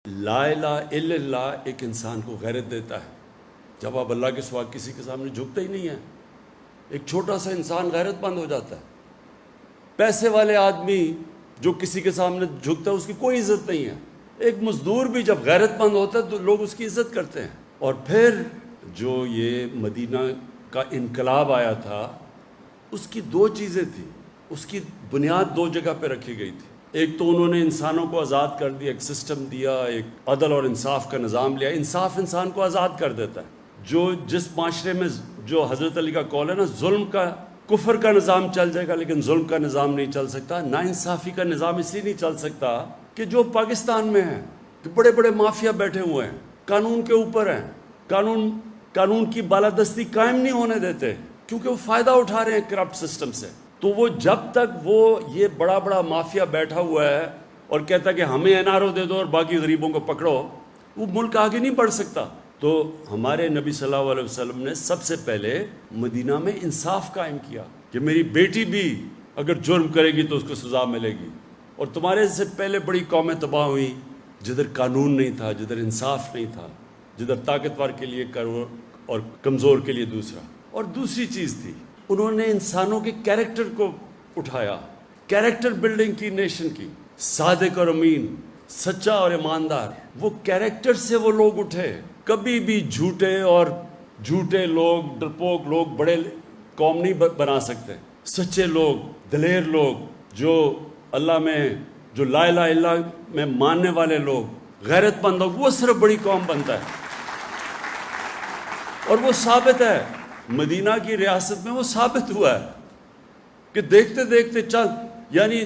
لا الہ الا اللہ ایک انسان کو غیرت دیتا ہے جب آپ اللہ کے سوا کسی کے سامنے جھکتے ہی نہیں ہیں۔ ایک چھوٹا سا انسان غیرت مند ہو جاتا ہے۔ پیسے والے آدمی جو کسی کے سامنے جھکتا ہے اس کی کوئی عزت نہیں ہے۔ ایک مزدور بھی جب غیرت مند ہوتا ہے تو لوگ اس کی عزت کرتے ہیں۔ اور پھر جو یہ مدینہ کا انقلاب آیا تھا اس کی دو چیزیں تھیں، اس کی بنیاد دو جگہ پہ رکھی گئی تھی۔ ایک تو انہوں نے انسانوں کو آزاد کر دیا، ایک سسٹم دیا، ایک عدل اور انصاف کا نظام لیا۔ انصاف انسان کو آزاد کر دیتا ہے۔ جس معاشرے میں جو حضرت علی کا قول ہے نا، ظلم کا کفر کا نظام چل جائے گا لیکن ظلم کا نظام نہیں چل سکتا۔ نا انصافی کا نظام اس لیے نہیں چل سکتا کہ جو پاکستان میں ہے کہ بڑے بڑے مافیا بیٹھے ہوئے ہیں، قانون کے اوپر ہیں، قانون کی بالادستی قائم نہیں ہونے دیتے کیونکہ وہ فائدہ اٹھا رہے ہیں کرپٹ سسٹم سے۔ تو وہ جب تک وہ یہ بڑا بڑا مافیا بیٹھا ہوا ہے اور کہتا ہے کہ ہمیں NRO دے دو اور باقی غریبوں کو پکڑو، وہ ملک آگے نہیں بڑھ سکتا۔ تو ہمارے نبی صلی اللہ علیہ وسلم نے سب سے پہلے مدینہ میں انصاف قائم کیا کہ میری بیٹی بھی اگر جرم کرے گی تو اس کو سزا ملے گی۔ اور تمہارے سے پہلے بڑی قومیں تباہ ہوئیں جدھر قانون نہیں تھا، جدھر انصاف نہیں تھا، جدھر طاقتور کے لیے اور کمزور کے لیے دوسرا۔ اور دوسری چیز تھی، انہوں نے انسانوں کے کیریکٹر کو اٹھایا، کیریکٹر بلڈنگ کی نیشن کی۔ صادق اور امین، سچا اور ایماندار، وہ کیریکٹر سے وہ لوگ اٹھے۔ کبھی بھی جھوٹے لوگ، ڈرپوک لوگ بڑے قوم نہیں بنا سکتے۔ سچے لوگ، دلیر لوگ، جو اللہ میں، جو لا الہ الا اللہ میں ماننے والے لوگ، غیرت مند لوگ، وہ صرف بڑی قوم بنتا ہے۔ اور وہ ثابت ہے، مدینہ کی ریاست میں وہ ثابت ہوا ہے کہ دیکھتے دیکھتے یعنی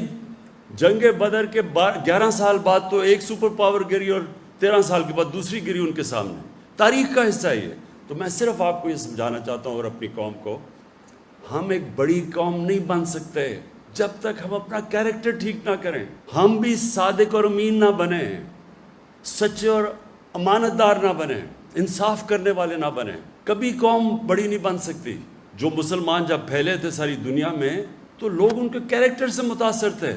جنگ بدر کے 11 سال بعد تو ایک سپر پاور گری اور 13 سال کے بعد دوسری گری ان کے سامنے۔ تاریخ کا حصہ یہ۔ تو میں صرف آپ کو یہ سمجھانا چاہتا ہوں اور اپنی قوم کو، ہم ایک بڑی قوم نہیں بن سکتے جب تک ہم اپنا کیریکٹر ٹھیک نہ کریں۔ ہم بھی صادق اور امین نہ بنیں، سچے اور امانت دار نہ بنیں، انصاف کرنے والے نہ بنیں، کبھی قوم بڑی نہیں بن سکتی۔ جو مسلمان جب پھیلے تھے ساری دنیا میں تو لوگ ان کے کیریکٹر سے متاثر تھے۔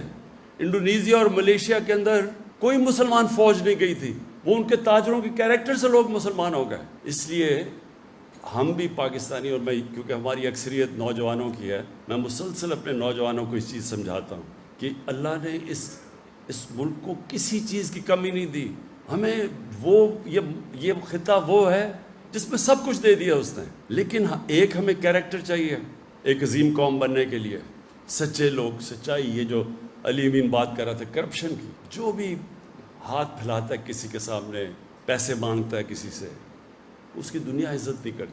انڈونیزیا اور ملیشیا کے اندر کوئی مسلمان فوج نہیں گئی تھی، وہ ان کے تاجروں کے کیریکٹر سے لوگ مسلمان ہو گئے۔ اس لیے ہم بھی پاکستانی، اور میں کیونکہ ہماری اکثریت نوجوانوں کی ہے، میں مسلسل اپنے نوجوانوں کو اس چیز سمجھاتا ہوں کہ اللہ نے اس ملک کو کسی چیز کی کمی نہیں دی۔ ہمیں یہ خطہ وہ ہے جس میں سب کچھ دے دیا اس نے، لیکن ایک ہمیں کیریکٹر چاہیے ایک عظیم قوم بننے کے لیے۔ سچے لوگ، سچائی، یہ جو علی امین بات کر رہا تھا کرپشن کی، جو بھی ہاتھ پھیلاتا ہے کسی کے سامنے، پیسے مانگتا ہے کسی سے، اس کی دنیا عزت نہیں کرتی۔